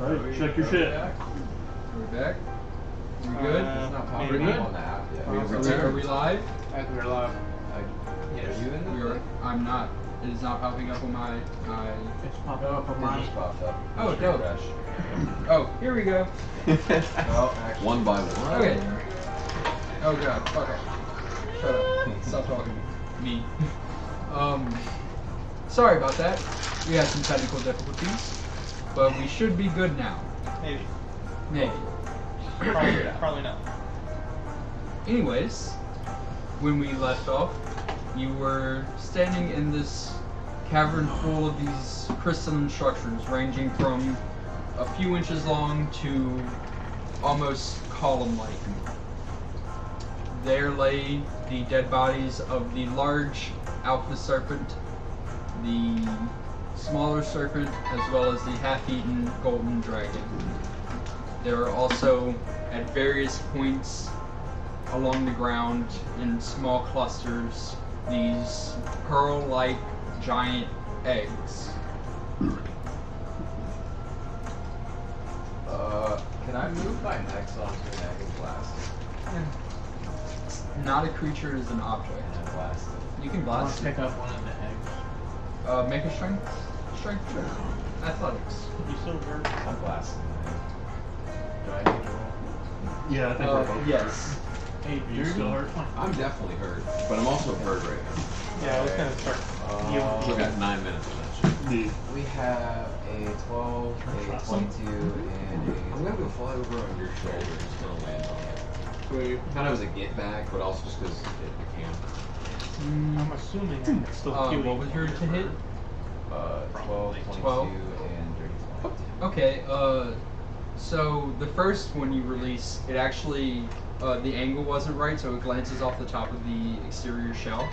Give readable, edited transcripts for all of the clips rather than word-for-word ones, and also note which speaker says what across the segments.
Speaker 1: Alright, check your shit.
Speaker 2: We're back. We good?
Speaker 3: It's not popping
Speaker 1: We're good?
Speaker 3: up on the app yet.
Speaker 2: Are we live?
Speaker 4: We're live.
Speaker 3: Are you in the thing?
Speaker 2: I'm not. It is not popping up on my.
Speaker 4: It's popping up on
Speaker 3: It
Speaker 4: mine.
Speaker 3: just popped up.
Speaker 2: Oh,
Speaker 3: Just
Speaker 2: dope.
Speaker 3: refresh.
Speaker 2: Oh, here we go.
Speaker 3: Well, actually,
Speaker 5: One by one.
Speaker 2: Okay. Oh god. Okay. Shut up. Stop talking to me. Sorry about that. We had some technical difficulties, but we should be good now.
Speaker 4: Maybe.
Speaker 2: Maybe.
Speaker 4: Probably not.
Speaker 2: Anyways, when we left off, you were standing in this cavern full of these crystalline structures ranging from a few inches long to almost column-like. There lay the dead bodies of the large alpha serpent, the smaller serpent, as well as the half-eaten golden dragon. There are also, at various points along the ground, in small clusters, these pearl-like giant eggs.
Speaker 3: Can I move my next onto an egg and blast it?
Speaker 2: Not a creature is an object.
Speaker 3: And then blast it.
Speaker 2: You can
Speaker 4: I'll
Speaker 2: blast it.
Speaker 4: pick up one of the eggs.
Speaker 2: Make a strength check. Athletics.
Speaker 4: You still hurt?
Speaker 3: I'm blasting the egg. Do I need to roll?
Speaker 1: Yeah, I think we're both.
Speaker 2: Yes.
Speaker 4: Hey,
Speaker 1: You still hurt?
Speaker 5: I'm definitely hurt, but I'm also hurt right now.
Speaker 4: Yeah, I was gonna start.
Speaker 5: We got 9 minutes on that shit.
Speaker 1: Yeah.
Speaker 3: We have a 12, a 22, and
Speaker 5: I'm gonna go fly over on your shoulder. Just gonna land on it.
Speaker 4: Wait,
Speaker 5: Kind of as a get back, but also just because I can.
Speaker 4: I'm assuming I can still kill
Speaker 2: What was your to hit?
Speaker 3: 12, 22,
Speaker 2: 12.
Speaker 3: and dirty 20.
Speaker 2: Okay, so the first one you release, it actually, the angle wasn't right, so it glances off the top of the exterior shell.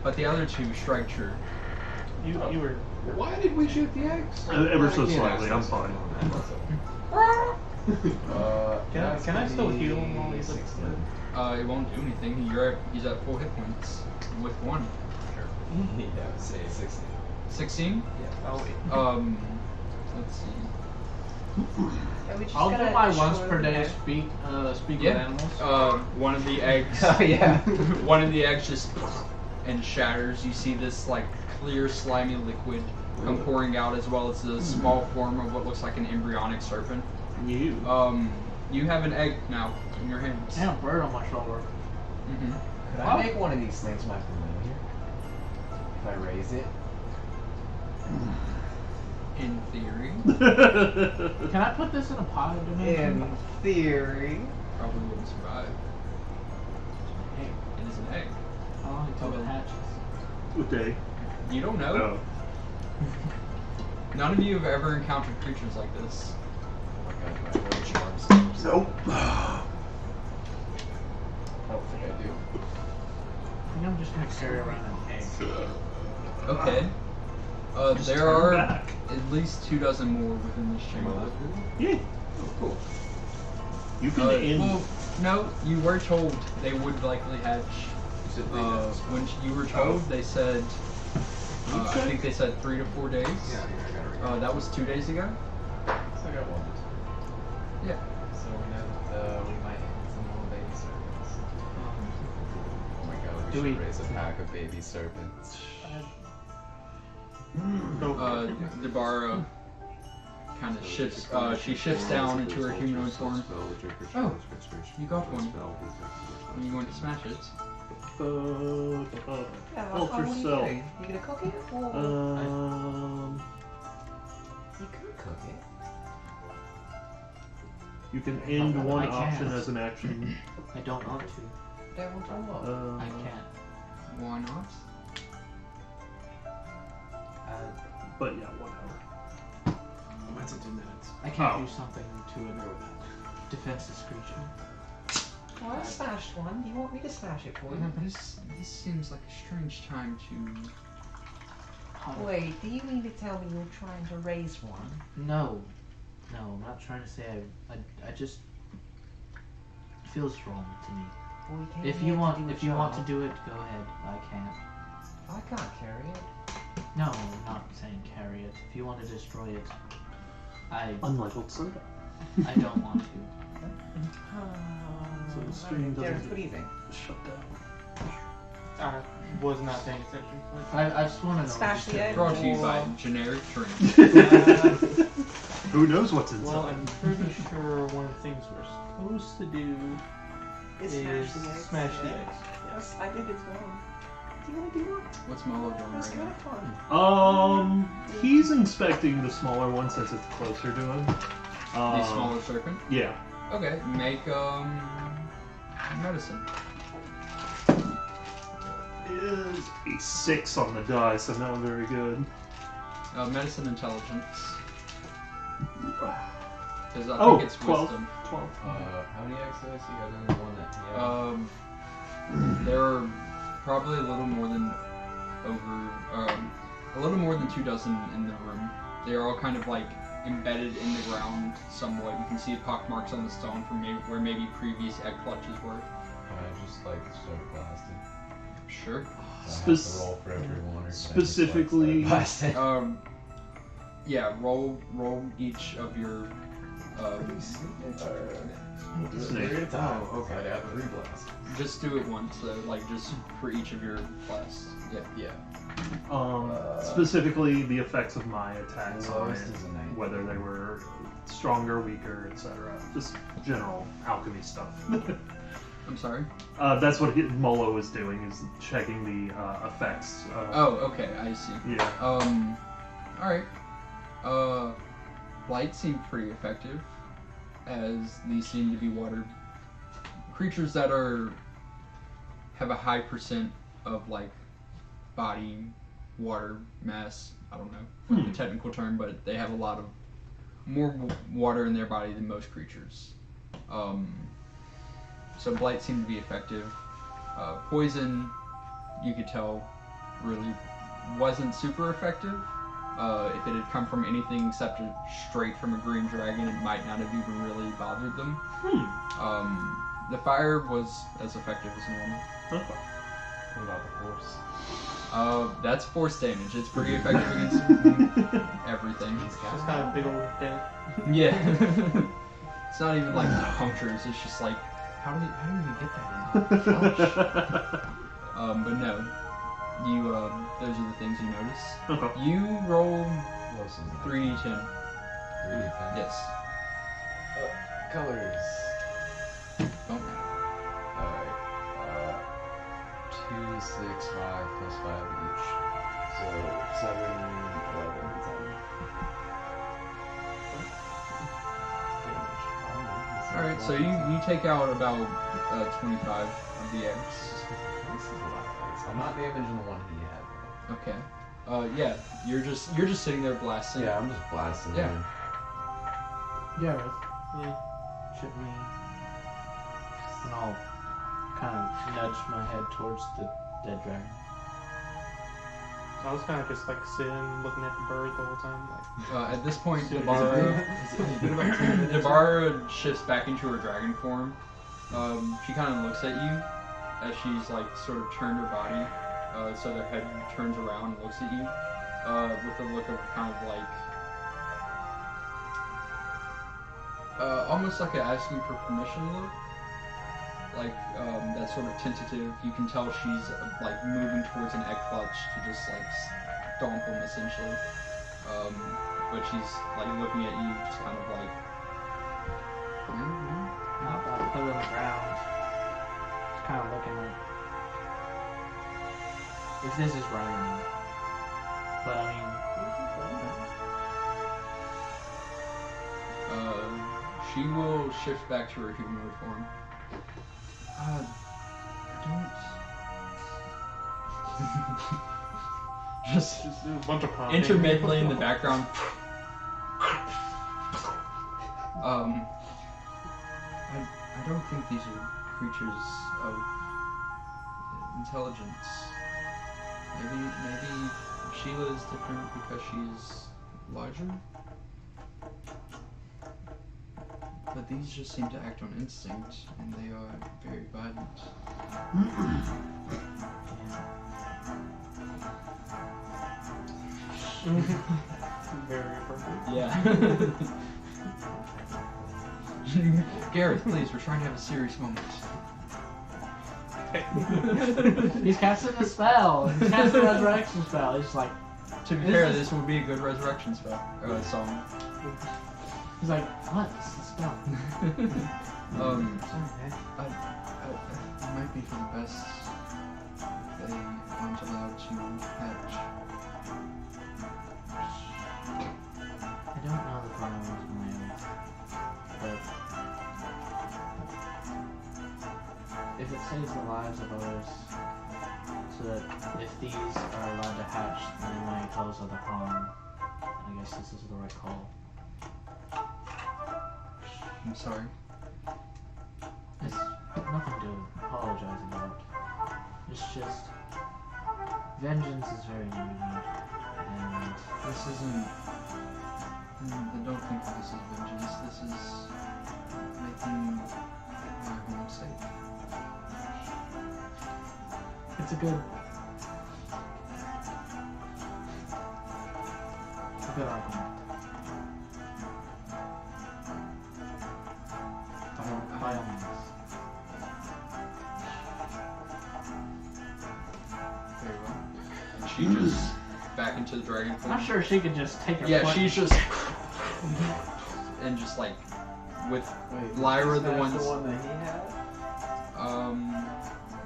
Speaker 2: But the other two strike true.
Speaker 4: You were.
Speaker 5: Why did we shoot the eggs?
Speaker 1: Ever so
Speaker 5: I can't
Speaker 1: slightly, I'm
Speaker 5: ask
Speaker 1: fine.
Speaker 4: Can I still heal him while he's up?
Speaker 3: 16.
Speaker 2: It won't do anything. He's at full hit points with one.
Speaker 3: Yeah, say 16.
Speaker 2: 16?
Speaker 3: Yeah.
Speaker 4: Oh wait.
Speaker 2: Let's see.
Speaker 6: Yeah, we just
Speaker 4: I'll
Speaker 6: gotta
Speaker 4: do my
Speaker 6: ensure
Speaker 4: once per
Speaker 6: we
Speaker 4: day
Speaker 6: have-
Speaker 4: speak with
Speaker 2: Yeah.
Speaker 4: animals.
Speaker 2: One of the eggs.
Speaker 3: Oh, yeah.
Speaker 2: One of the eggs just and shatters. You see this like clear, slimy liquid come pouring out, as well as a small form of what looks like an embryonic serpent.
Speaker 1: You.
Speaker 2: You have an egg now in your hands.
Speaker 4: Damn, bird on my shoulder.
Speaker 2: Mm-hmm.
Speaker 3: Could I make one of these things my familiar? If I raise it?
Speaker 2: In theory,
Speaker 4: Can I put this in a potted dimension?
Speaker 3: In theory.
Speaker 2: probably wouldn't survive.
Speaker 4: Hey,
Speaker 2: It is an egg.
Speaker 4: how long until it hatches?
Speaker 1: What day?
Speaker 2: You don't know.
Speaker 1: Oh.
Speaker 2: None of you have ever encountered creatures like this.
Speaker 3: Oh my god, my word charms.
Speaker 1: Nope.
Speaker 3: I don't think I do.
Speaker 4: I think I'm just gonna carry around an egg.
Speaker 2: Okay.
Speaker 1: Just
Speaker 2: There
Speaker 1: turn
Speaker 2: are
Speaker 1: back.
Speaker 2: at least 2 dozen more within this chamber.
Speaker 1: Yeah.
Speaker 5: Oh, cool.
Speaker 1: You can end.
Speaker 2: Well, no, you were told they would likely hatch.
Speaker 5: You said they did.
Speaker 2: When you were told, they said, I
Speaker 1: Okay.
Speaker 2: think they said 3 to 4 days.
Speaker 5: Yeah, I got it right.
Speaker 2: That was 2 days ago.
Speaker 3: So I got one.
Speaker 2: Yeah.
Speaker 3: So we know that we might have some little baby serpents. Oh my god, we
Speaker 4: Do
Speaker 3: should
Speaker 4: we-
Speaker 3: raise a pack of baby serpents.
Speaker 2: Debarra kind of shifts. She shifts down into her humanoid form. Oh, you got one. Are you going to smash it?
Speaker 6: Yeah,
Speaker 1: Help
Speaker 6: what are you
Speaker 1: yourself.
Speaker 6: doing? You gonna cook it? Or you could cook it.
Speaker 1: You can end one
Speaker 4: I can't.
Speaker 1: option as an action.
Speaker 4: I don't want to.
Speaker 6: Don't want to what?
Speaker 4: I can't.
Speaker 2: Why not?
Speaker 1: But yeah, 1 hour.
Speaker 5: What's it 2 minutes?
Speaker 4: I can't
Speaker 1: Oh.
Speaker 4: do something to a defenseless creature.
Speaker 6: Oh, I smashed one. Do you want me to smash it for you?
Speaker 2: This seems like a strange time to.
Speaker 6: Wait, do you mean to tell me you're trying to raise one?
Speaker 4: No, I'm not trying to say I just it feels wrong to me.
Speaker 6: Well, we came
Speaker 4: If
Speaker 6: here
Speaker 4: you
Speaker 6: to
Speaker 4: want,
Speaker 6: do a
Speaker 4: if you want to
Speaker 6: job.
Speaker 4: do it, go ahead. I can't.
Speaker 6: I can't carry it.
Speaker 4: No, I'm not saying carry it. If you want to destroy it,
Speaker 1: Unlike old soda.
Speaker 4: I don't want to.
Speaker 1: So the stream
Speaker 6: Darren,
Speaker 1: doesn't
Speaker 6: what do you think?
Speaker 1: shut down.
Speaker 7: I was not paying attention.
Speaker 4: I just want to know.
Speaker 6: Smash the egg.
Speaker 2: Brought to you by generic drink.
Speaker 1: Who knows what's inside?
Speaker 7: Well, I'm pretty sure one of the things we're supposed to do
Speaker 6: Is
Speaker 7: is
Speaker 6: smash the eggs.
Speaker 7: smash the
Speaker 6: yeah.
Speaker 7: eggs.
Speaker 6: Yes, I think it's fun. Do you want to do one?
Speaker 2: What's Molo doing
Speaker 6: That's
Speaker 2: right
Speaker 6: kind
Speaker 2: now?
Speaker 6: of fun.
Speaker 1: He's inspecting the smaller one since it's closer to him.
Speaker 2: The smaller serpent?
Speaker 1: Yeah.
Speaker 2: Okay, make medicine.
Speaker 1: Is a 6 on the die, so not very good.
Speaker 2: Medicine intelligence. Because I
Speaker 1: Oh,
Speaker 2: think it's
Speaker 1: 12.
Speaker 2: wisdom.
Speaker 1: 12.
Speaker 5: How many eggs did I see? Other than the one that he had?
Speaker 2: There are probably a little more than a little more than 2 dozen in the room. They are all kind of like embedded in the ground somewhat. You can see pock marks on the stone from where maybe previous egg clutches were.
Speaker 5: Can I just like start blasting?
Speaker 2: Sure.
Speaker 5: Do I have
Speaker 1: Spec-
Speaker 5: to roll for every one, or can I just,
Speaker 1: specifically-
Speaker 5: like, start blasting?
Speaker 2: Yeah. Roll each of your.
Speaker 1: Snake.
Speaker 5: Oh, okay. I'd have 3 blasts.
Speaker 2: Just do it once, though. Like just for each of your blasts. Yeah.
Speaker 5: Yeah.
Speaker 1: Specifically, the effects of my attacks
Speaker 5: The
Speaker 1: on
Speaker 5: lowest
Speaker 1: it,
Speaker 5: is a 9.
Speaker 1: whether they were stronger, weaker, etc. Just general alchemy stuff.
Speaker 2: I'm sorry.
Speaker 1: That's what Molo is doing, is checking the effects.
Speaker 2: Oh, okay. I see.
Speaker 1: Yeah.
Speaker 2: Alright. Blight seemed pretty effective, as these seem to be water creatures that have a high percent of like body water mass. I don't know what the technical term, but they have a lot of more water in their body than most creatures. So blight seemed to be effective. Poison, you could tell, really wasn't super effective. If it had come from anything except straight from a green dragon, it might not have even really bothered them. The fire was as effective as normal.
Speaker 1: Okay.
Speaker 5: What about the force?
Speaker 2: That's force damage. It's pretty effective against everything.
Speaker 5: He's
Speaker 7: Just
Speaker 5: got
Speaker 7: got a big old dent.
Speaker 2: Yeah. It's not even like punctures. It's just like, how do you even get that in? But no. You, those are the things you notice.
Speaker 1: Okay.
Speaker 2: You roll
Speaker 5: Close as
Speaker 2: 3d10.
Speaker 5: 3d10.
Speaker 2: Yes.
Speaker 5: Colors.
Speaker 2: Don't matter.
Speaker 5: Alright. 2, 6, 5, plus 5 each. So 7, 11, 10.
Speaker 2: Alright, so you take out about 25 of the eggs.
Speaker 5: This is a lot of eggs. I'm not damaging the one he had, though.
Speaker 2: Okay. Yeah, you're just sitting there blasting.
Speaker 5: Yeah, I'm just blasting
Speaker 2: Yeah.
Speaker 5: him.
Speaker 4: Gareth,
Speaker 7: Yeah.
Speaker 4: should we? And I'll kind of nudge my head towards the dead dragon.
Speaker 7: I was kind of just like sitting, looking at the bird the whole time. Like,
Speaker 2: At this point,
Speaker 7: Is it-
Speaker 2: Debarra shifts back into her dragon form. She kind of looks at you as she's like sort of turned her body, so their head turns around and looks at you with a look of kind of like almost like a asking for permission look. Like that sort of tentative. You can tell she's like moving towards an egg clutch to just like stomp him essentially. But she's like looking at you, just kind of like.
Speaker 4: Not about to put it on the ground. Just kind of looking like. If this is right or not. But I mean.
Speaker 2: She will shift back to her humanoid form. I don't. Just
Speaker 7: just a bunch of popping.
Speaker 2: intermittently in the background. I don't think these are creatures of intelligence. Maybe Sheila is different because she's larger. But these just seem to act on instinct, and they are very violent.
Speaker 7: Very appropriate.
Speaker 2: Yeah. Gareth, please, we're trying to have a serious moment.
Speaker 4: He's casting a spell. He's casting a resurrection spell. He's like,
Speaker 2: To be
Speaker 4: This
Speaker 2: fair,
Speaker 4: is-
Speaker 2: this would be a good resurrection spell. Or song.
Speaker 4: he's like, what? This is a spell.
Speaker 2: Sorry, it might be for the best if they aren't allowed to hatch.
Speaker 4: I don't know the problem with my own, but if it saves the lives of others, so that if these are allowed to hatch, then it might cause other harm, I guess this is the right call.
Speaker 2: I'm sorry.
Speaker 4: It's nothing to apologize about. It's just vengeance is very needed, and
Speaker 2: This isn't. I don't think that this is vengeance. This is making my home safe.
Speaker 4: it's a good argument. By all means.
Speaker 2: Very well.
Speaker 5: And she just.
Speaker 2: Back into the dragon form.
Speaker 4: I'm sure she could just take her
Speaker 2: Yeah,
Speaker 4: foot.
Speaker 2: she's just. And just like. With
Speaker 3: Wait,
Speaker 2: Lyra,
Speaker 3: did
Speaker 2: the
Speaker 3: you smash
Speaker 2: ones.
Speaker 3: the one that he had?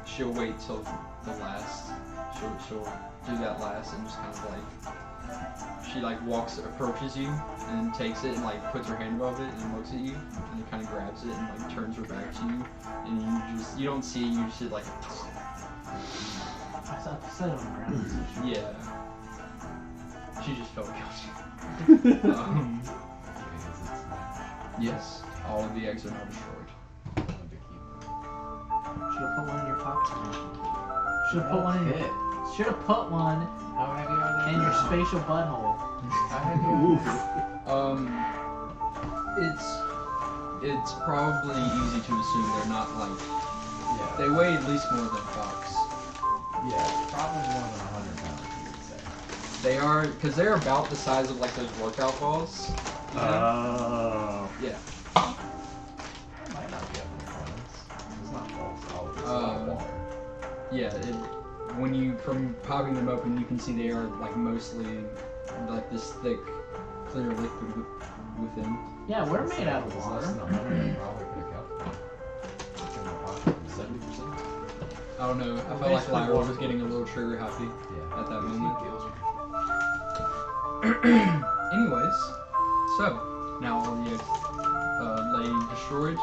Speaker 2: She'll wait till the last. She'll do that last and just kind of like. She like approaches you and takes it and like puts her hand above it and looks at you and then kind of grabs it and like turns her back to you and you don't see it, you just like.
Speaker 4: I said it on the ground.
Speaker 2: Yeah. She just felt guilty. Yes, all of the eggs are now destroyed.
Speaker 4: Should have put one in your pocket. Should have put one in your. Should have put one
Speaker 3: How heavy are they?
Speaker 4: in your
Speaker 3: now?
Speaker 4: spatial butthole.
Speaker 3: How heavy are they?
Speaker 2: It's probably easy to assume they're not like
Speaker 3: Yeah.
Speaker 2: they weigh at least more than a fox.
Speaker 3: Yeah, probably more than 100 pounds, you would say.
Speaker 2: They are because they're about the size of like those workout balls. You know? Yeah.
Speaker 3: It might not be 100 pounds. It's not all solid. It's not water.
Speaker 2: Yeah. When you from popping them open, you can see they are like mostly like this thick, clear liquid within.
Speaker 4: Yeah, we're made out of
Speaker 3: If it's less than
Speaker 4: water.
Speaker 3: 100, I probably could have calculated. It's in my pocket.
Speaker 5: 70%?
Speaker 2: I don't know. I felt like
Speaker 4: basically
Speaker 2: Lyra
Speaker 4: water.
Speaker 2: was getting a little trigger happy
Speaker 3: Yeah.
Speaker 2: at that moment. Anyways, so now all the eggs lay destroyed.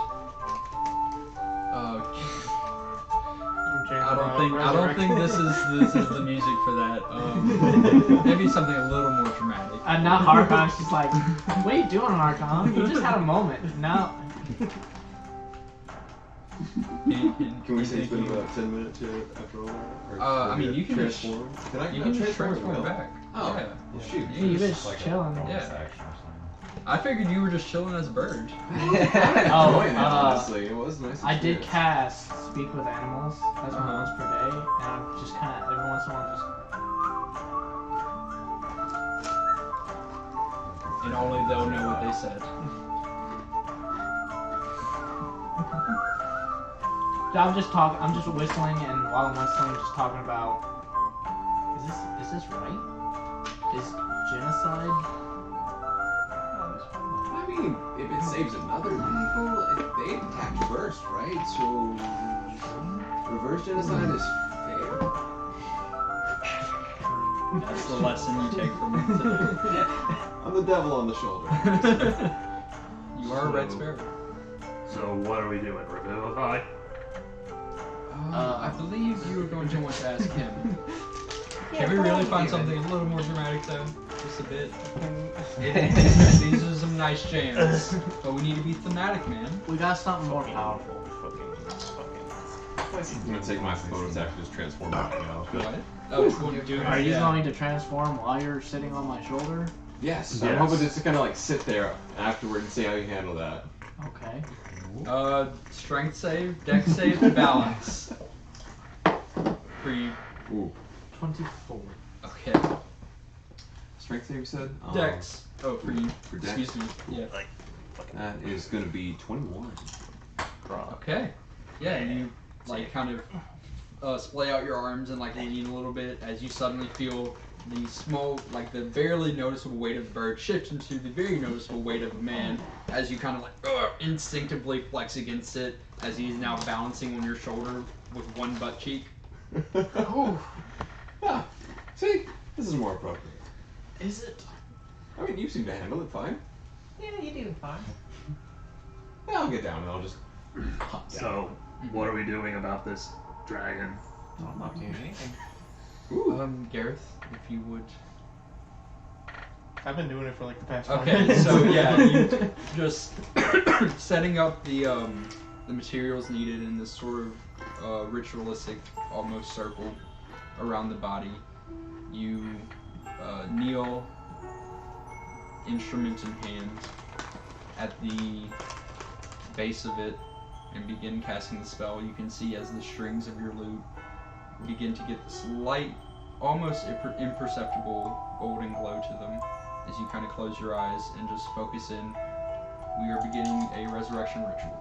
Speaker 2: I don't think this is the music for that. Maybe something a little more dramatic.
Speaker 4: And now Harkon, she's like, what are you doing, Harkon? You just had a moment. Now,
Speaker 5: Can we say it's been about 10 minutes yet after all that? Or
Speaker 2: I mean, you can just-
Speaker 5: transform. Can I
Speaker 2: You can just
Speaker 5: transform
Speaker 2: transform
Speaker 5: as well?
Speaker 2: back.
Speaker 5: Oh.
Speaker 2: Yeah.
Speaker 5: Well, shoot.
Speaker 2: Yeah,
Speaker 4: you
Speaker 2: just
Speaker 4: just
Speaker 3: Like
Speaker 4: chilling.
Speaker 3: a bonus
Speaker 2: Yeah.
Speaker 3: action or something.
Speaker 2: I figured you were just chilling as a bird.
Speaker 4: Oh,
Speaker 5: Honestly, it was nice.
Speaker 4: I did
Speaker 5: experience.
Speaker 4: cast Speak with Animals. That's my once per day, and I'm just kind of every once in a while just.
Speaker 2: And only they'll know what they said.
Speaker 4: I'm just talking. I'm just whistling, and while I'm whistling, I'm just talking about. Is this right? Is genocide?
Speaker 5: I mean, if it saves another vehicle, they attack first, right? So, reverse genocide is fair.
Speaker 2: That's the lesson you take from it today.
Speaker 5: I'm the devil on the shoulder.
Speaker 2: You are a red spirit.
Speaker 1: So what are we doing? Revivify?
Speaker 2: I believe you were going to want to ask him. Can we really find something a little more dramatic though? Just a bit. These are some nice jams, but we need to be thematic, man.
Speaker 4: We got something more powerful.
Speaker 5: I'm gonna take my bonus action, just transform back now.
Speaker 2: What? Oh, well, you're doing
Speaker 4: Are you
Speaker 2: yeah.
Speaker 4: going to transform while you're sitting on my shoulder?
Speaker 5: Yes,
Speaker 1: Yes.
Speaker 5: I'm hoping just to kind of like sit there afterward and see how you handle that.
Speaker 4: Okay.
Speaker 2: Strength save, dex save, balance. For you.
Speaker 5: Ooh.
Speaker 4: 24.
Speaker 2: Okay.
Speaker 5: strength save you said?
Speaker 2: Dex. Oh, for you.
Speaker 5: For Dex?
Speaker 2: Excuse me. Yeah.
Speaker 5: That is going to be 21.
Speaker 2: Okay. Yeah, you like kind of splay out your arms and like lean a little bit as you suddenly feel the small, like the barely noticeable weight of the bird shift into the very noticeable weight of a man as you kind of like instinctively flex against it as he's now balancing on your shoulder with one butt cheek.
Speaker 5: Ah, see? This is more appropriate.
Speaker 4: Is it?
Speaker 5: I mean, you seem to handle it fine.
Speaker 6: Yeah, you're doing fine.
Speaker 5: Yeah, I'll get down and I'll just...
Speaker 1: So, what are we doing about this dragon?
Speaker 3: I'm not doing anything.
Speaker 5: Ooh.
Speaker 2: Gareth, if you would.
Speaker 7: I've been doing it for like the past.
Speaker 2: Okay, so yeah, you just setting up the materials needed in this sort of ritualistic, almost circle around the body. You kneel, instrument in hand, at the base of it, and begin casting the spell. You can see as the strings of your lute begin to get this light, almost imperceptible golden glow to them as you kind of close your eyes and just focus in. We are beginning a resurrection ritual.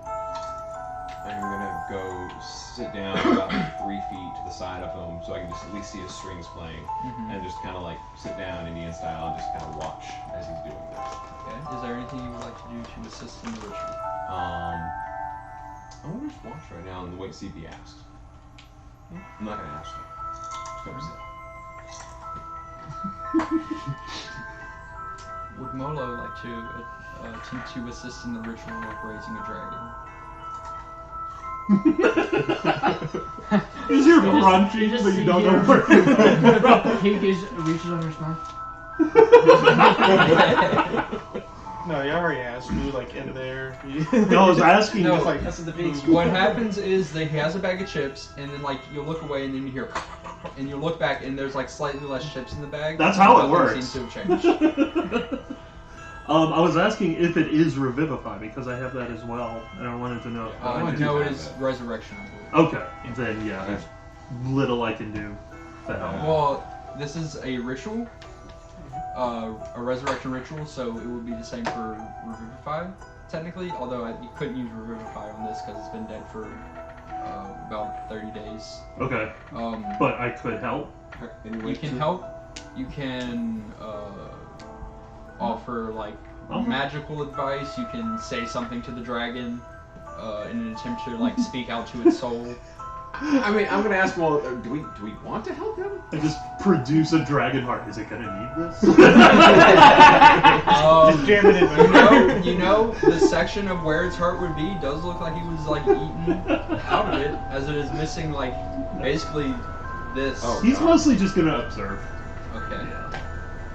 Speaker 5: I'm gonna go sit down about 3 feet to the side of him so I can just at least see his strings playing, and just kind of like sit down Indian style and just kind of watch as he's doing this.
Speaker 2: Okay. Is there anything you would like to do to assist in the ritual?
Speaker 5: I want to just watch right now and wait to see if he asks. I'm not gonna ask him. Just gonna sit.
Speaker 2: Would Molo like to attempt to assist in the ritual of raising a dragon?
Speaker 1: Is your crunchy, but you don't know where to go?
Speaker 4: He reaches under his mouth.
Speaker 7: No, you already asked who, like, in there.
Speaker 1: No, I was asking.
Speaker 2: No,
Speaker 1: just like,
Speaker 3: That's the big
Speaker 2: What happens is that he has a bag of chips, and then like you'll look away, and then you hear, and you look back, and there's like slightly less chips in the bag.
Speaker 1: That's how it
Speaker 2: Nothing
Speaker 1: works.
Speaker 2: Seems to have changed.
Speaker 1: I was asking if it is revivify because I have that as well, and I wanted to know.
Speaker 2: No, it is resurrection.
Speaker 1: Okay, then yeah, there's little I can do to help.
Speaker 2: Well, this is a ritual, a resurrection ritual, so it would be the same for revivify, technically. Although you couldn't use revivify on this because it's been dead for about 30 days.
Speaker 1: Okay, but I could help.
Speaker 2: You can help. You can offer like magical advice. You can say something to the dragon in an attempt to like speak out to its soul.
Speaker 5: I mean, I'm gonna ask. Well, do we want to help him?
Speaker 1: I just produce a dragon heart. Is it gonna need this?
Speaker 7: Just jam it in.
Speaker 2: You know, the section of where its heart would be does look like he was like eaten out of it, as it is missing like basically this.
Speaker 5: Oh.
Speaker 1: He's mostly just gonna observe.
Speaker 2: Okay.
Speaker 1: Yeah.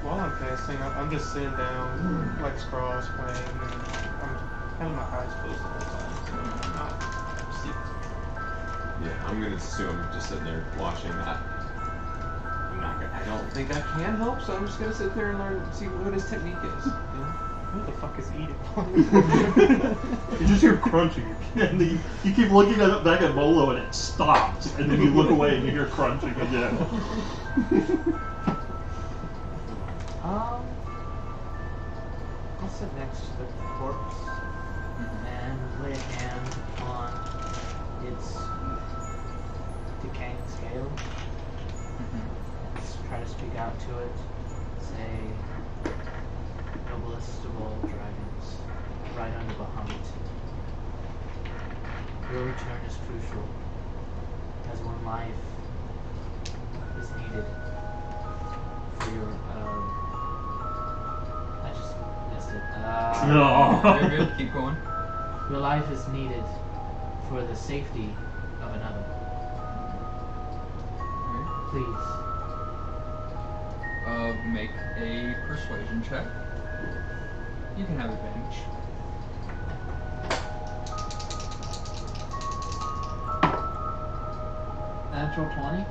Speaker 7: While I'm casting, I'm just sitting down, legs crossed, playing, and I'm having my eyes closed the whole time, so I'm not sleeping.
Speaker 5: Yeah, I'm gonna assume just sitting there watching that. I don't think I can help, so I'm just gonna sit there and learn, see what his technique is.
Speaker 7: What the fuck is eating?
Speaker 1: You just hear crunching, and then you keep looking back at Molo, and it stops, and then you look away and you hear crunching again.
Speaker 4: I'll sit next to the corpse and lay a hand on its decaying scale. Let's try to speak out to it. Say, noblest of all dragons, right under Bahamut. Your return is crucial, as one life is needed for your, I just missed it.
Speaker 1: No.
Speaker 2: Very good. Keep going.
Speaker 4: Your life is needed for the safety of another. Please.
Speaker 2: Make a persuasion check. You can have advantage.
Speaker 4: Natural 20?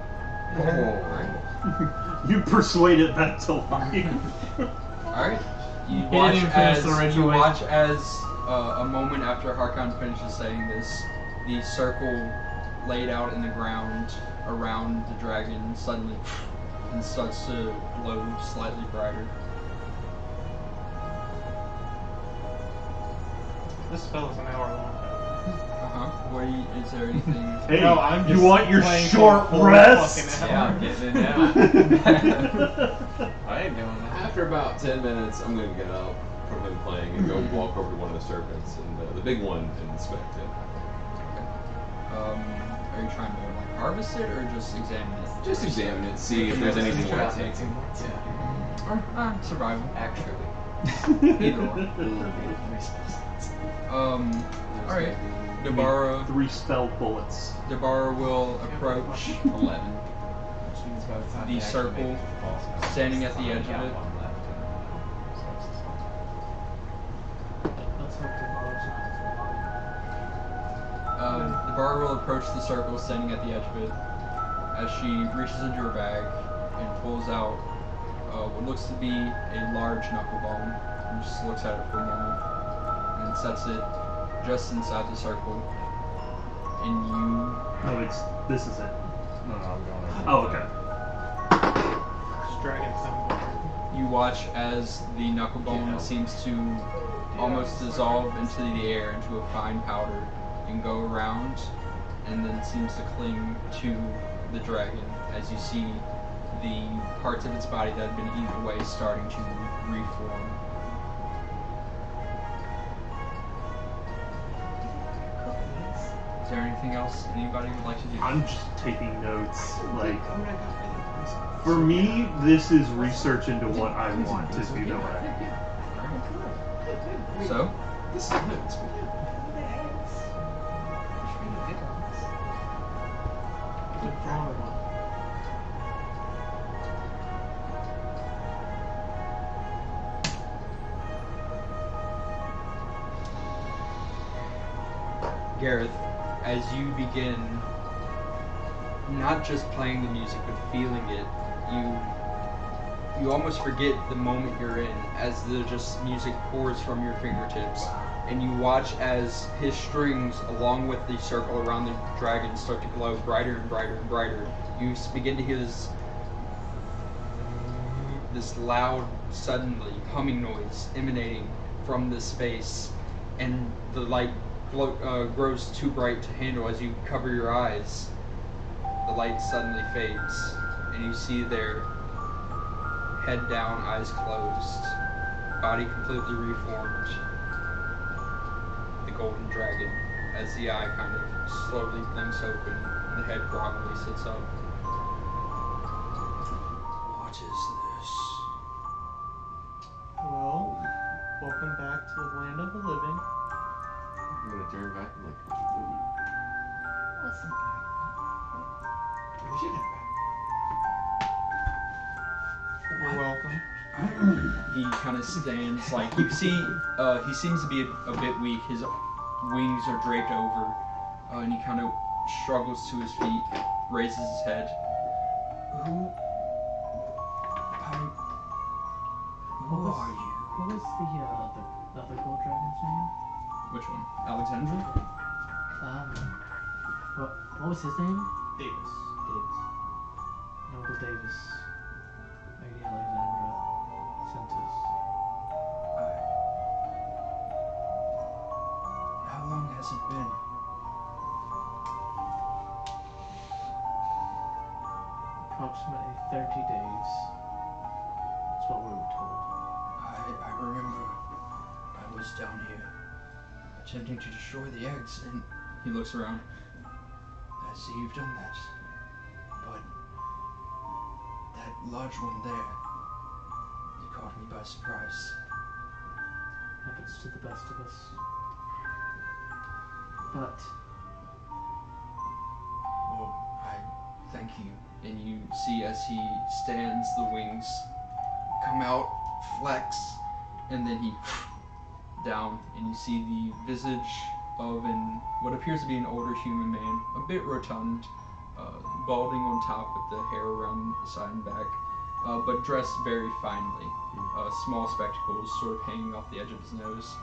Speaker 5: Oh.
Speaker 1: You persuade it back to life.
Speaker 2: Alright. You
Speaker 4: He
Speaker 2: watch
Speaker 4: didn't even finish
Speaker 2: as
Speaker 4: the ritual.
Speaker 2: a moment after Harkon finishes saying this, the circle laid out in the ground around the dragon suddenly and starts to glow slightly brighter.
Speaker 7: This spell is an hour long.
Speaker 2: What is there anything?
Speaker 1: Hey,
Speaker 7: No, I'm
Speaker 1: you
Speaker 7: just
Speaker 1: want your
Speaker 7: playing
Speaker 1: short
Speaker 7: for a full
Speaker 1: rest?
Speaker 7: fucking
Speaker 3: Yeah,
Speaker 7: hour.
Speaker 3: I'm getting it now.
Speaker 7: I ain't doing that.
Speaker 5: After about 10 minutes, I'm going to get up from him playing and go walk over to one of the serpents and the big one and inspect it.
Speaker 2: Are you trying to like harvest it or just examine it?
Speaker 5: Just examine it, see if there's anything you want to take.
Speaker 3: Yeah.
Speaker 2: Or survival.
Speaker 3: Actually.
Speaker 2: Either one. Alright. Dabara
Speaker 1: 3 spell bullets.
Speaker 2: will approach
Speaker 5: 11.
Speaker 3: Which means by the time
Speaker 2: The
Speaker 3: they actually
Speaker 2: circle
Speaker 3: make it to the boss battle,
Speaker 2: standing at the
Speaker 3: it's
Speaker 2: edge of
Speaker 3: got
Speaker 2: it.
Speaker 3: one left.
Speaker 4: Let's hope the borrow's not too long.
Speaker 2: Dabara will approach the circle standing at the edge of it as she reaches into her bag and pulls out what looks to be a large knuckle bone and just looks at it for a moment and sets it just inside the circle. And you
Speaker 1: No, this is it.
Speaker 5: No, I'm going over.
Speaker 1: Oh, okay.
Speaker 7: Just dragging something.
Speaker 2: You watch as the knuckle bone seems to almost dissolve into the air into a fine powder and go around and then seems to cling to the dragon as you see the parts of its body that have been eaten away starting to reform. Is there anything else anybody would like to do?
Speaker 1: I'm just taking notes. Like, for me, this is research into what I want to do.
Speaker 2: So,
Speaker 5: This is notes.
Speaker 4: Good drawer one.
Speaker 2: Gareth, as you begin not just playing the music but feeling it, you almost forget the moment you're in as the just music pours from your fingertips, and you watch as his strings along with the circle around the dragon start to glow brighter and brighter and brighter. You begin to hear this loud, suddenly humming noise emanating from this space, and the light grows too bright to handle. As you cover your eyes, the light suddenly fades, and you see their head down, eyes closed, body completely reformed, the golden dragon, as the eye kind of slowly blinks open, the head groggily sits up. What is this?
Speaker 7: Well, welcome back to the land of the living.
Speaker 5: I'm going to turn back and look.
Speaker 7: You're welcome.
Speaker 2: He kind of stands like you see. He seems to be a bit weak. His wings are draped over, and he kind of struggles to his feet, raises his head. Who are you?
Speaker 4: What was the other gold dragon's name?
Speaker 2: Which one? Alexandra?
Speaker 4: What was his name?
Speaker 7: Davis.
Speaker 4: Davis. Noble Davis. Lady Alexandra sent us.
Speaker 2: How long has it been?
Speaker 4: Approximately 30 days. That's what we were told.
Speaker 2: I remember I was down here attempting to destroy the eggs, and he looks around. I see you've done that. But that large one there, it caught me by surprise.
Speaker 4: Happens to the best of us. But
Speaker 2: Well, I thank you. And you see as he stands, the wings come out, flex, and then he down, and you see the visage of what appears to be an older human man, a bit rotund, balding on top with the hair around the side and back, but dressed very finely. Small spectacles sort of hanging off the edge of his nose.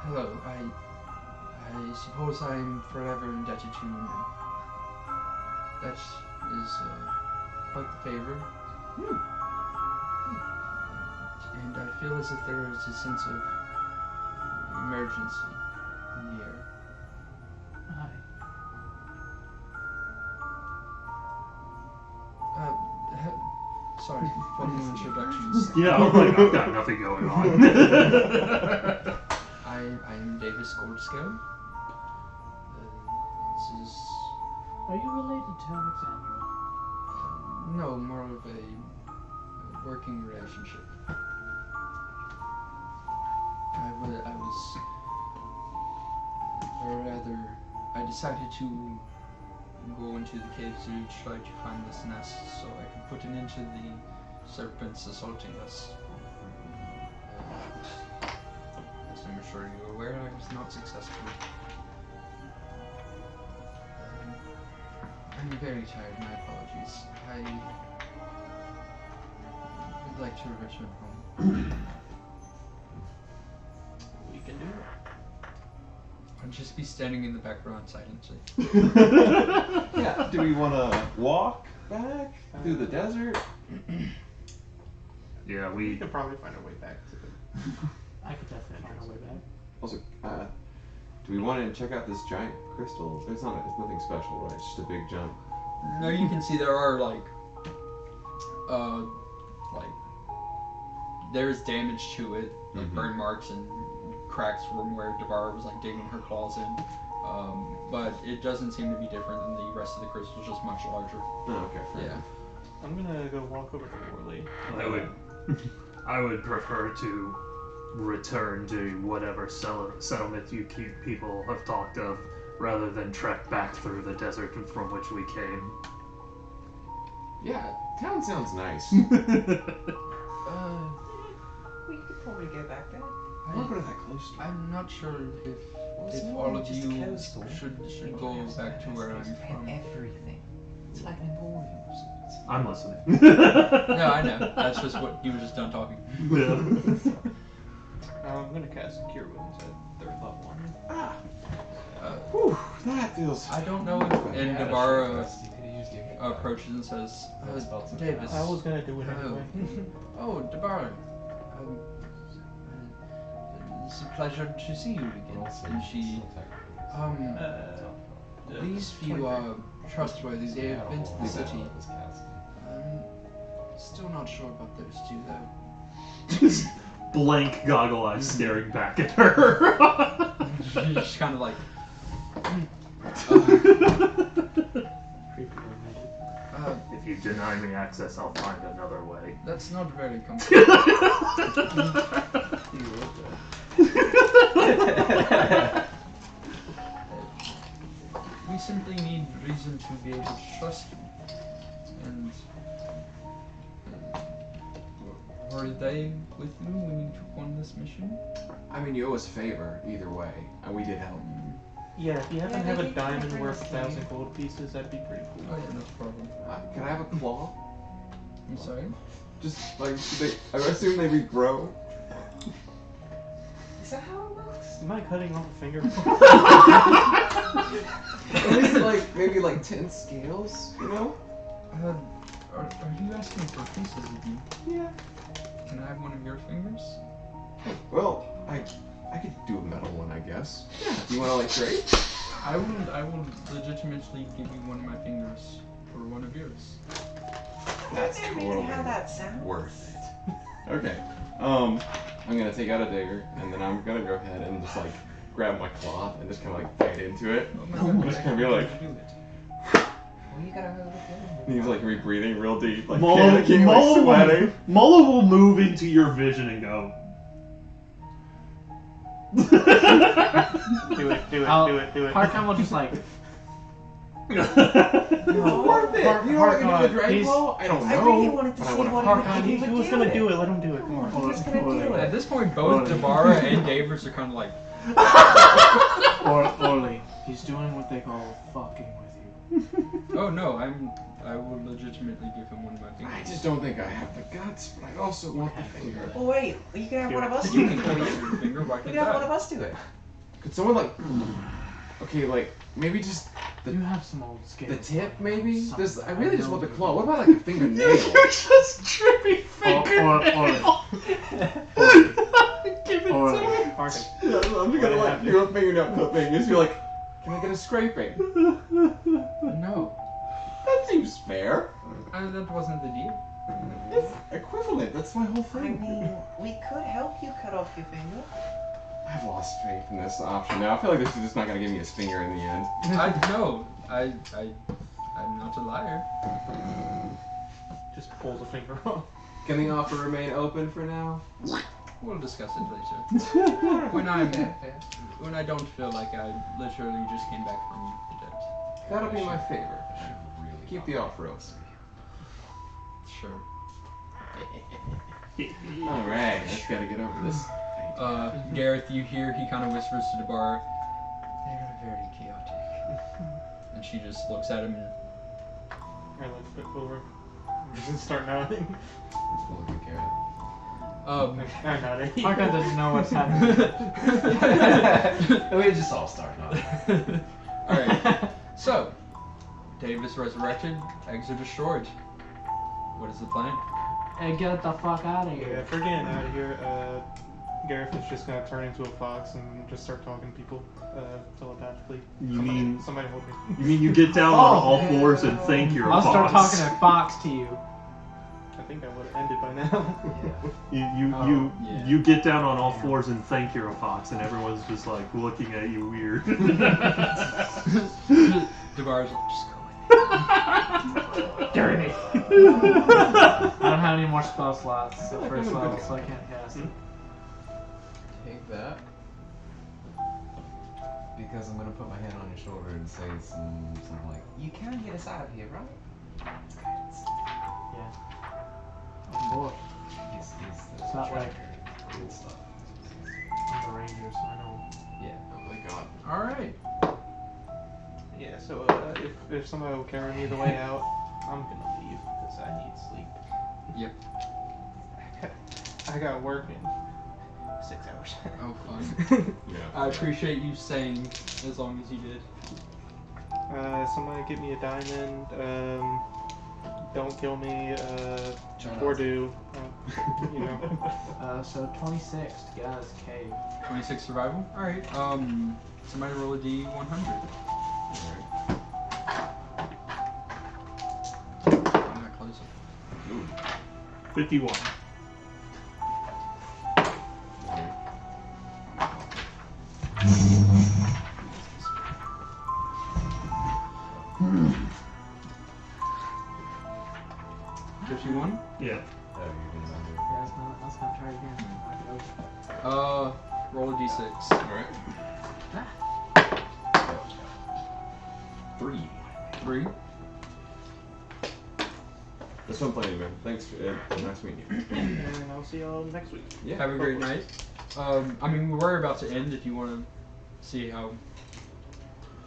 Speaker 2: Hello, I suppose I am forever indebted to you now. That is quite the favor. And I feel as if there is a sense of emergency in the air.
Speaker 4: Hi.
Speaker 2: Sorry, formal introductions.
Speaker 1: Yeah, I'm like, I've got nothing going on.
Speaker 2: I am Davis Goldscale. This is
Speaker 4: Are you related to Alexandra?
Speaker 2: no more of a working relationship. I decided to go into the caves to try to find this nest so I could put an end to the serpents assaulting us. As I'm sure you're aware, I was not successful. I'm very tired, my apologies. I would like to return home.
Speaker 7: We can do it.
Speaker 2: I'll just be standing in the background silently.
Speaker 5: Yeah. Do we want to walk back through the desert?
Speaker 1: Yeah,
Speaker 7: We
Speaker 1: we.
Speaker 7: could probably find a way back to the.
Speaker 4: I could definitely find a way back.
Speaker 5: Also, do we want to check out this giant crystal? It's nothing special, right? It's just a big jump.
Speaker 2: No, you can see there are there's damage to it, like
Speaker 5: Mhm.
Speaker 2: burn marks and cracks from where Dabara was like digging her claws in. But it doesn't seem to be different than the rest of the crystal, it's just much larger.
Speaker 5: Oh, okay. Fair
Speaker 2: Yeah.
Speaker 5: enough.
Speaker 7: I'm gonna go walk over to Worley.
Speaker 1: I would prefer to return to whatever settlement you people have talked of, rather than trek back through the desert from which we came.
Speaker 5: Yeah, town sounds nice.
Speaker 6: Well, you could probably go back there.
Speaker 5: I'm not that close to it.
Speaker 2: I'm not sure if
Speaker 6: Well, it's
Speaker 2: if
Speaker 6: more
Speaker 2: all
Speaker 6: than
Speaker 2: of
Speaker 6: just a
Speaker 2: you
Speaker 6: clothes store.
Speaker 2: should
Speaker 6: You
Speaker 2: go
Speaker 6: can have
Speaker 2: back to where I'm
Speaker 6: and
Speaker 2: from.
Speaker 6: everything. It's like an emporium or something.
Speaker 1: I'm listening.
Speaker 2: No, I know. That's just what he was just done talking.
Speaker 1: Yeah.
Speaker 7: I'm gonna cast Cure Wounds at 3rd level on him.
Speaker 5: Whew, that feels.
Speaker 2: I don't know if and Dabara approaches and says, Davis.
Speaker 7: I was gonna do it anyway.
Speaker 2: Oh, Dabara. It's a pleasure to see you again. And she, these few are trustworthy. They have been to the city. Still not sure about those two, though.
Speaker 1: Just blank goggle eyes staring back at her.
Speaker 2: She's just kind of like,
Speaker 1: If you deny me access, I'll find another way.
Speaker 2: that's not very comfortable. We simply need reason to be able to trust you. And were they with you when you took on this mission?
Speaker 5: I mean, you owe us a favor either way, and we did help.
Speaker 7: Yeah, if you happen to
Speaker 6: Yeah,
Speaker 7: have
Speaker 6: they
Speaker 7: a
Speaker 6: did
Speaker 7: diamond
Speaker 6: bring
Speaker 7: worth
Speaker 6: us
Speaker 7: 1,000 gold pieces, that'd be pretty cool.
Speaker 2: Oh yeah, no problem.
Speaker 5: Can I have a claw?
Speaker 2: I'm sorry?
Speaker 5: Just like I assume they regrow.
Speaker 6: Is that how it works?
Speaker 7: Am I cutting off a finger?
Speaker 5: Is it maybe 10 scales? You know?
Speaker 2: Are you asking for pieces of you?
Speaker 5: Yeah.
Speaker 2: Can I have one of your fingers?
Speaker 5: Well, I could do a metal one, I guess. Yeah. Do you want to trade?
Speaker 2: I will legitimately give you one of my fingers for one of yours.
Speaker 5: That's
Speaker 6: I don't really
Speaker 5: totally
Speaker 6: how that sounds.
Speaker 5: worth it. Okay. I'm gonna take out a dagger, and then I'm gonna go ahead and just grab my cloth and just kind of bite into it.
Speaker 2: Oh my God,
Speaker 5: Just kind of be like,
Speaker 2: do it.
Speaker 6: Well, you gotta hold it
Speaker 5: and he's re-breathing real deep,
Speaker 1: Mola
Speaker 5: panicking, sweating.
Speaker 1: will move into your vision and go.
Speaker 7: Do it.
Speaker 4: Harkon will just
Speaker 5: Worth it. You know what I can do with a dragon
Speaker 7: he's-
Speaker 5: claw? I don't know.
Speaker 6: I really wanted to
Speaker 5: but I
Speaker 6: see
Speaker 5: wanna
Speaker 6: what
Speaker 5: fuck
Speaker 6: he
Speaker 5: it.
Speaker 7: He was gonna do it, let him do it. Come on.
Speaker 6: He was gonna do
Speaker 2: At
Speaker 6: it.
Speaker 2: this point, both Dabara and Davis are kind of like,
Speaker 4: Orly, he's doing what they call fucking with you.
Speaker 2: oh no, I will legitimately give him one of my fingers.
Speaker 5: I just don't think I have the guts, but I also want the finger.
Speaker 6: Well, wait. You can have one of us do
Speaker 2: You
Speaker 6: it.
Speaker 2: can hold your finger, why
Speaker 6: You
Speaker 2: can't
Speaker 6: can have one of
Speaker 2: that?
Speaker 6: us do it.
Speaker 5: Could someone okay, maybe just
Speaker 4: You have some old scales.
Speaker 5: the tip,
Speaker 4: lying
Speaker 5: maybe?
Speaker 4: around
Speaker 5: Just
Speaker 4: somewhere.
Speaker 5: I really just
Speaker 4: know
Speaker 5: want the
Speaker 4: you
Speaker 5: claw.
Speaker 4: do.
Speaker 5: What about a fingernail?
Speaker 1: just trippy
Speaker 4: Or-
Speaker 1: fingernail.
Speaker 5: fingernail clipping. Just be like, can I get a scraping?
Speaker 2: No,
Speaker 5: That seems fair.
Speaker 2: that wasn't the deal.
Speaker 5: It's equivalent. That's my whole
Speaker 6: I
Speaker 5: thing.
Speaker 6: mean, we could help you cut off your finger.
Speaker 5: I've lost faith in this option now. I feel like this is just not gonna give me his finger in the end.
Speaker 2: I'm not a liar.
Speaker 7: Just pulls a finger off.
Speaker 5: Can the offer remain open for now?
Speaker 2: We'll discuss it later. when I don't feel like I literally just came back from the dead.
Speaker 5: That'll be my favor. Keep the offer open.
Speaker 2: Sure.
Speaker 5: Alright, I just gotta get over this.
Speaker 2: Gareth, you hear he kind of whispers to Debar, "They're very chaotic," and she just looks at him and
Speaker 7: I like flip over. Just start nodding.
Speaker 5: Look at Garrett.
Speaker 7: I'm nodding.
Speaker 4: Harkon doesn't know what's happening.
Speaker 3: We just all start nodding.
Speaker 2: Alright, so, Dave is resurrected, eggs are destroyed. What is the plan?
Speaker 4: Hey, get the fuck out of
Speaker 7: Yeah,
Speaker 4: here.
Speaker 7: if we're getting out of here, Gareth is just gonna turn into a fox and just start talking to people telepathically. Somebody hold me.
Speaker 1: You mean you get down on all fours and think you're a
Speaker 4: I'll
Speaker 1: fox?
Speaker 4: start talking to Fox to you.
Speaker 7: I think I would have ended by now.
Speaker 1: You get down on all fours and think you're a fox, and everyone's just like looking at you weird.
Speaker 2: Debar's like, just go
Speaker 4: Dirty. I don't have any more spell slots at first level, so I can't cast it.
Speaker 3: Take that. Because I'm gonna put my hand on your shoulder and say something like, "You can get us out of here, right?" It's guidance.
Speaker 4: Yeah. Of course.
Speaker 3: He's the
Speaker 4: It's not like-
Speaker 3: tracker. Cool stuff.
Speaker 4: I'm the Rangers, I know.
Speaker 3: Yeah.
Speaker 5: Oh my god.
Speaker 2: Alright.
Speaker 7: Yeah, so if somebody will carry me the way out, I'm gonna leave because I need sleep.
Speaker 2: Yep.
Speaker 7: I got work in 6 hours.
Speaker 2: Oh, fun.
Speaker 5: Yeah.
Speaker 2: I appreciate you staying as long as you did.
Speaker 7: Somebody get me a diamond. Don't kill me.
Speaker 3: Try
Speaker 7: Or
Speaker 3: not to.
Speaker 7: do. You know.
Speaker 4: So 26 to get out of this cave.
Speaker 2: 26 survival? Alright, somebody roll a D100.
Speaker 5: Alright.
Speaker 2: I'm not close.
Speaker 1: 51. Yeah.
Speaker 3: Oh, you're gonna remember.
Speaker 4: Yeah, let's not try again.
Speaker 2: Roll a D6.
Speaker 5: Alright. 3.
Speaker 2: 3.
Speaker 5: That's fun playing, man. Thanks for nice meeting you.
Speaker 7: And I'll see y'all next week.
Speaker 5: Yeah.
Speaker 2: Have a great night. I mean, we're about to end if you want to see how.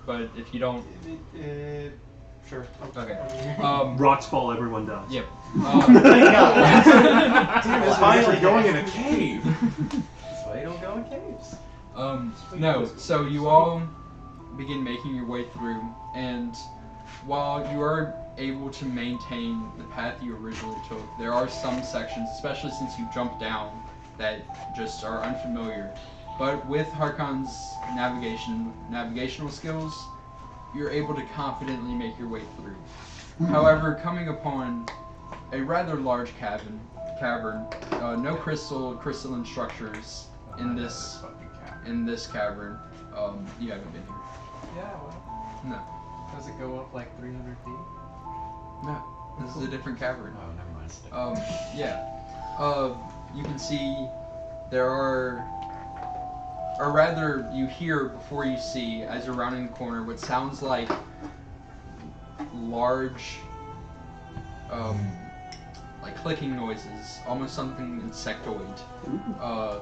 Speaker 2: But if you don't.
Speaker 7: Sure.
Speaker 2: Okay.
Speaker 1: Rocks fall, everyone dies.
Speaker 2: Yep.
Speaker 5: Damn, it's finally going in a cave.
Speaker 3: That's why you don't go in caves.
Speaker 2: No, so you all begin making your way through, and while you are able to maintain the path you originally took, there are some sections, especially since you jumped down, that just are unfamiliar. But with Harkon's navigational skills, you're able to confidently make your way through. However, coming upon a rather large cavern, no crystalline structures in this cavern. You haven't been here.
Speaker 3: Yeah, well,
Speaker 2: No,
Speaker 3: does it go up like 300 feet?
Speaker 2: no. This is a different cavern.
Speaker 3: Oh, never mind. It's different.
Speaker 2: You can see there are, or rather, you hear before you see, as you're rounding the corner, what sounds like large, like clicking noises, almost something insectoid.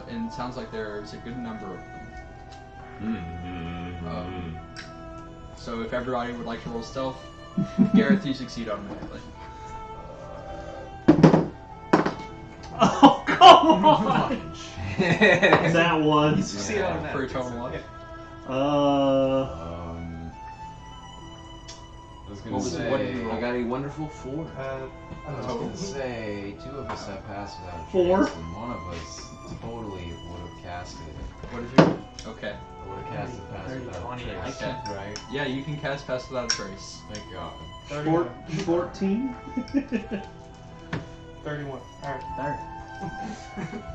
Speaker 2: And it sounds like there's a good number of them. So if everybody would like to roll stealth, Gareth, you succeed automatically.
Speaker 1: Oh, come on! That one.
Speaker 7: See y'all next.
Speaker 2: For a total of.
Speaker 3: I was
Speaker 2: What
Speaker 3: gonna
Speaker 2: was-
Speaker 3: say.
Speaker 2: what did you roll?
Speaker 3: I got a wonderful 4.
Speaker 7: I
Speaker 3: I was
Speaker 7: don't know.
Speaker 3: gonna say 2 of us have passed without a
Speaker 1: Four.
Speaker 3: trace, and one of us totally would have casted it.
Speaker 2: What did you? Okay.
Speaker 3: Would have casted pass
Speaker 4: 30,
Speaker 3: without
Speaker 4: 20,
Speaker 3: a trace.
Speaker 2: Okay.
Speaker 3: Right?
Speaker 2: Yeah, you can cast Pass Without a Trace.
Speaker 3: Thank God.
Speaker 1: 14?
Speaker 7: 31. Alright.
Speaker 4: There.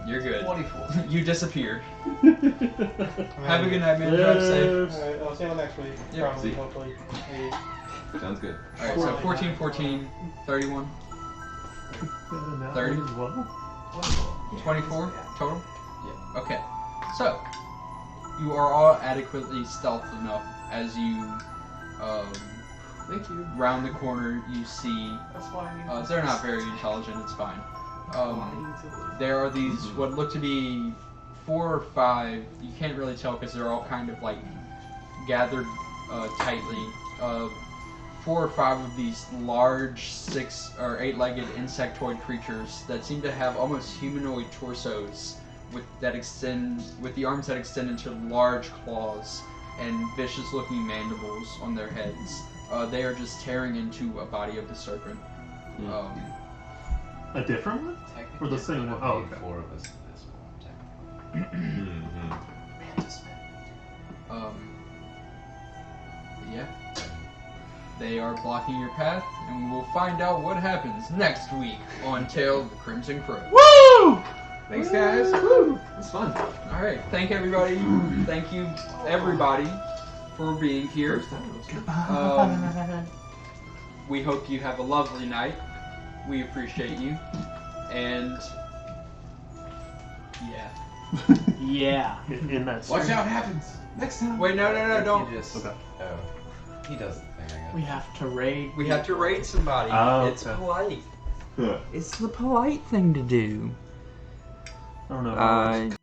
Speaker 2: You're good.
Speaker 3: 24.
Speaker 2: You disappear.
Speaker 7: I'm
Speaker 2: Have a
Speaker 7: out.
Speaker 2: good night, man. Drive safe.
Speaker 7: Alright, I'll see you next week.
Speaker 2: Yep.
Speaker 7: Probably,
Speaker 5: See.
Speaker 7: hopefully. Maybe.
Speaker 5: Sounds good.
Speaker 2: Alright, so 14, 14, 31, 30?
Speaker 1: as well?
Speaker 2: 24 total?
Speaker 3: Yeah.
Speaker 2: Okay. So, you are all adequately stealthed enough as you
Speaker 3: Thank you.
Speaker 2: round the corner. You see,
Speaker 3: That's why
Speaker 2: they're not very intelligent, it's fine. There are these, what look to be 4 or 5, you can't really tell because they're all kind of like gathered tightly. 4 or 5 of these large 6 or 8-legged insectoid creatures that seem to have almost humanoid torsos with the arms that extend into large claws and vicious-looking mandibles on their heads. They are just tearing into a body of the serpent.
Speaker 1: A different one? Or the same one? Oh, okay.
Speaker 3: 4 of us in this one, technically.
Speaker 2: Yeah. They are blocking your path, and we will find out what happens next week on Tale of the Crimson Crow.
Speaker 1: Woo!
Speaker 5: Thanks, guys. Woo! It's fun.
Speaker 2: Alright, thank everybody. Thank you, everybody, for being here.
Speaker 5: First time. It was good.
Speaker 2: We hope you have a lovely night. We appreciate you. And yeah.
Speaker 4: Yeah.
Speaker 1: In that
Speaker 5: Watch
Speaker 1: stream.
Speaker 5: out, it happens. Next time.
Speaker 2: Wait, no, don't.
Speaker 3: You just,
Speaker 1: Okay.
Speaker 3: Oh. He does the thing, I guess.
Speaker 4: We have to raid.
Speaker 2: We have to raid somebody.
Speaker 1: Oh,
Speaker 2: It's
Speaker 1: okay.
Speaker 2: polite.
Speaker 5: Yeah.
Speaker 2: It's the polite thing to do.
Speaker 1: I don't know.